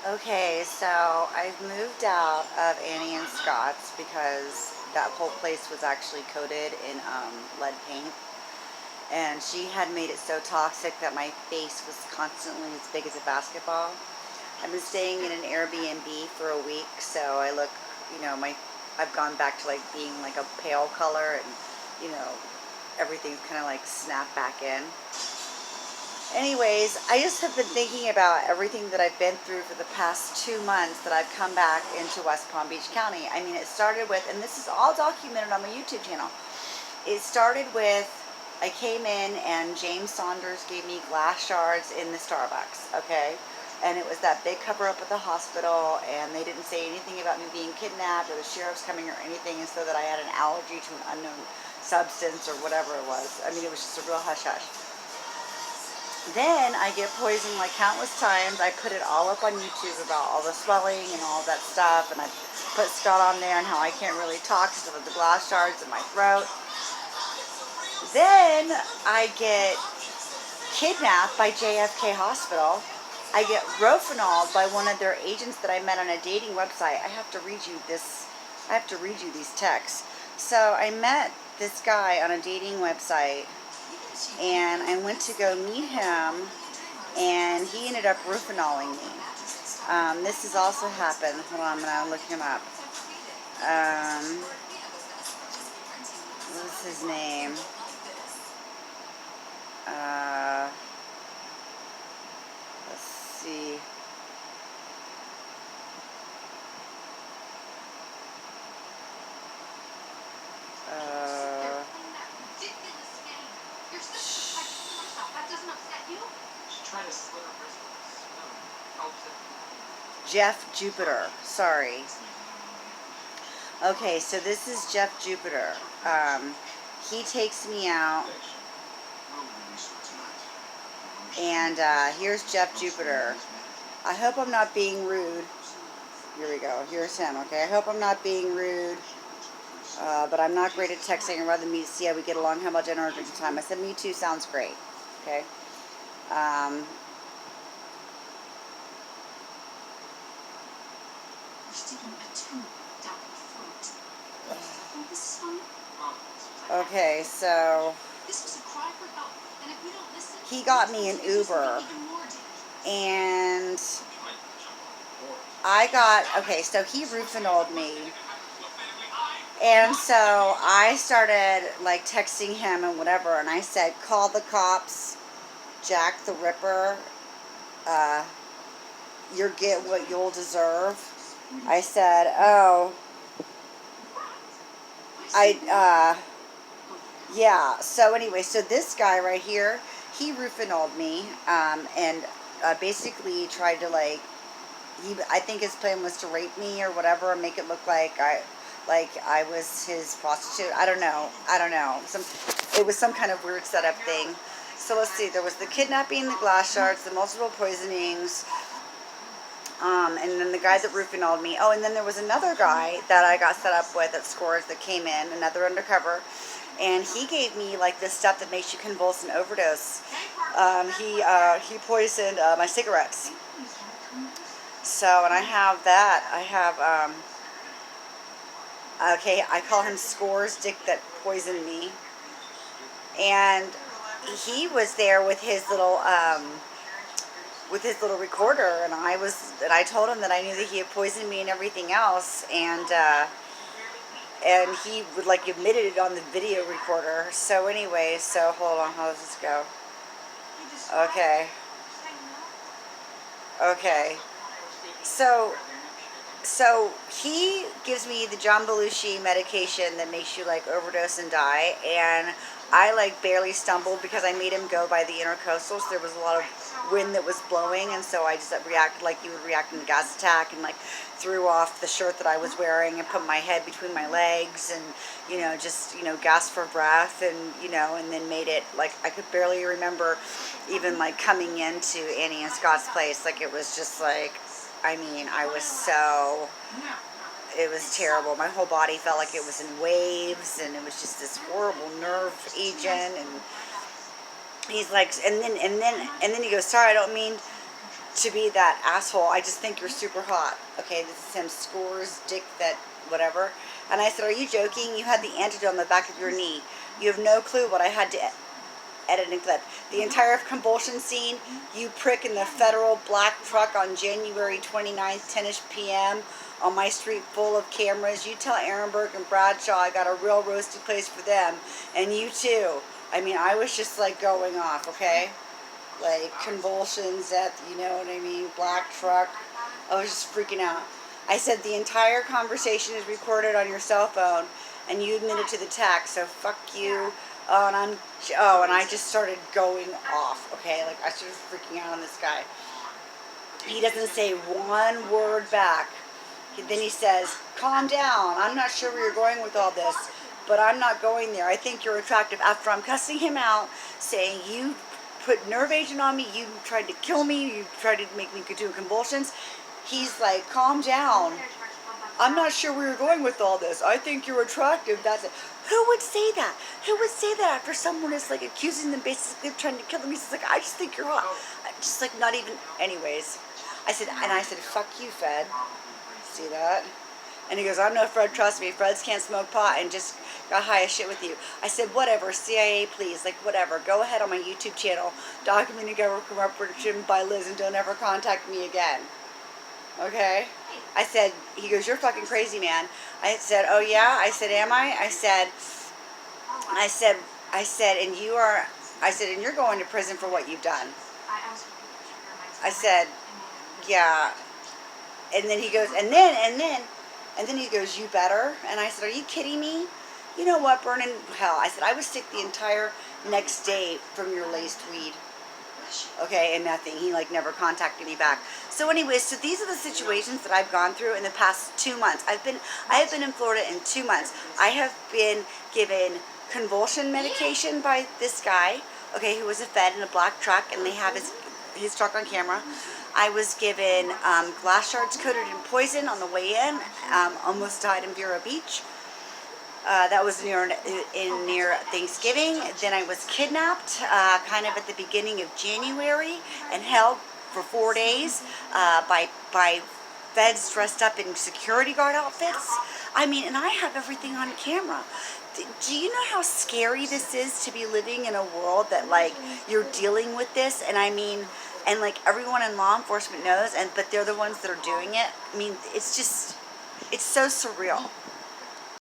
Okay, so I've moved out of Annie and Scott's because that whole place was actually coated in lead paint. And she had made it so toxic that my face was constantly as big as a basketball. I've been staying in an Airbnb for a week, so I look, I've gone back to like being like a pale color, and you know, everything's kind of like snapped back in. Anyways, I just have been thinking about everything that I've been through for the past 2 months that I've come back into West Palm Beach County. I mean, it started with, and this is all documented on my YouTube channel. It started with, I came in and James Saunders gave me glass shards in the Starbucks, okay? And it was that big cover up at the hospital, and they didn't say anything about me being kidnapped or the sheriff's coming or anything, and so that I had an allergy to an unknown substance or whatever it was. I mean, it was just a real hush hush. Then I get poisoned like countless times. I put it all up on YouTube about all the swelling and all that stuff, and I put Scott on there and how I can't really talk because of the glass shards in my throat. Then I get kidnapped by JFK Hospital. I get rofinoled by one of their agents that I met on a dating website. I have to read you this. I have to read you these texts. So I met this guy on a dating website, and I went to go meet him, and he ended up roofinoling me. This has also happened. Hold on, I'm gonna look him up. What's his name? Uh, let's see. Jeff Jupiter. Sorry. Okay, so this is Jeff Jupiter. He takes me out, and here's Jeff Jupiter. I hope I'm not being rude. Here we go. Here's him. Okay, I hope I'm not being rude. But I'm not great at texting. I'd rather meet, see how we get along. How about dinner or drinking time? I said, me too sounds great. Okay. Okay, so he got me an Uber, and I got, okay, so he roofinold me, and so I started like texting him and whatever, and I said, call the cops, Jack the Ripper, you get what you'll deserve. I said, oh, yeah, so anyway, so this guy right here, he roofinold me, and basically tried to like, I think his plan was to rape me or whatever, and make it look like I was his prostitute. I don't know. It was some kind of weird setup thing. So let's see. There was the kidnapping, the glass shards, the multiple poisonings, and then the guy that roofinold me. Oh, and then there was another guy that I got set up with at Scores that came in, another undercover, and he gave me like this stuff that makes you convulse and overdose. He poisoned my cigarettes. So, and I have that. I have, okay, I call him Scores, Dick that poisoned me. And he was there with his little recorder, and I told him that I knew that he had poisoned me and everything else, and he would like admitted it on the video recorder. So anyway, so hold on, how does this go? Okay. So he gives me the John Belushi medication that makes you like overdose and die, and I like barely stumbled because I made him go by the intercoastals. There was a lot of wind that was blowing, and so I just reacted like you would react in a gas attack, and like threw off the shirt that I was wearing and put my head between my legs, and just gasped for breath, and and then made it like I could barely remember even like coming into Annie and Scott's place. Like it was just like, I mean, it was terrible. My whole body felt like it was in waves, and it was just this horrible nerve agent. And he's like, and then he goes, sorry, I don't mean to be that asshole. I just think you're super hot. Okay, this is him, Scores, Dick, that whatever. And I said, are you joking? You had the antidote on the back of your knee. You have no clue what I had to edit and clip. The entire convulsion scene, you prick in the federal black truck on January 29th, 10ish p.m. on my street full of cameras. You tell Ehrenberg and Bradshaw I got a real roasty place for them. And you too. I mean, I was just like going off, okay? Like convulsions, death, you know what I mean? Black truck. I was just freaking out. I said the entire conversation is recorded on your cell phone, and you admitted to the text. So fuck you. And I just started going off. Okay, like I started freaking out on this guy. He doesn't say one word back. Then he says, "Calm down. I'm not sure where you're going with all this, but I'm not going there. I think you're attractive." After I'm cussing him out, saying you put nerve agent on me, you tried to kill me, you tried to make me do convulsions. He's like, calm down. I'm not sure where you're going with all this. I think you're attractive. That's it. Who would say that? Who would say that after someone is like accusing them basically of trying to kill them? He's like, I just think you're hot. Just like not even, anyways. I said, fuck you, Fred. See that? And he goes, I'm no Fred, trust me. Freds can't smoke pot and just got high as shit with you. I said, whatever, CIA, please. Like, whatever. Go ahead on my YouTube channel. Documenting government corruption by Liz and don't ever contact me again. Okay? I said, he goes, you're fucking crazy, man. I said, oh yeah? I said, am I? I said, and you are, I said, and you're going to prison for what you've done. I said, yeah. And then he goes, and then he goes, you better? And I said, are you kidding me? You know what, burn in hell. I said, I was sick the entire next day from your laced weed. Okay, and nothing. He like never contacted me back. So anyways, so these are the situations that I've gone through in the past 2 months. I have been in Florida in 2 months. I have been given convulsion medication by this guy, okay, who was a Fed in a black truck, and they have his truck on camera. I was given glass shards coated in poison on the way in. Almost died in Vero Beach. That was near Thanksgiving. Then I was kidnapped kind of at the beginning of January and held for 4 days by feds dressed up in security guard outfits. I mean, and I have everything on camera. Do you know how scary this is to be living in a world that like you're dealing with this? And I mean, and like everyone in law enforcement knows, but they're the ones that are doing it. I mean, it's so surreal.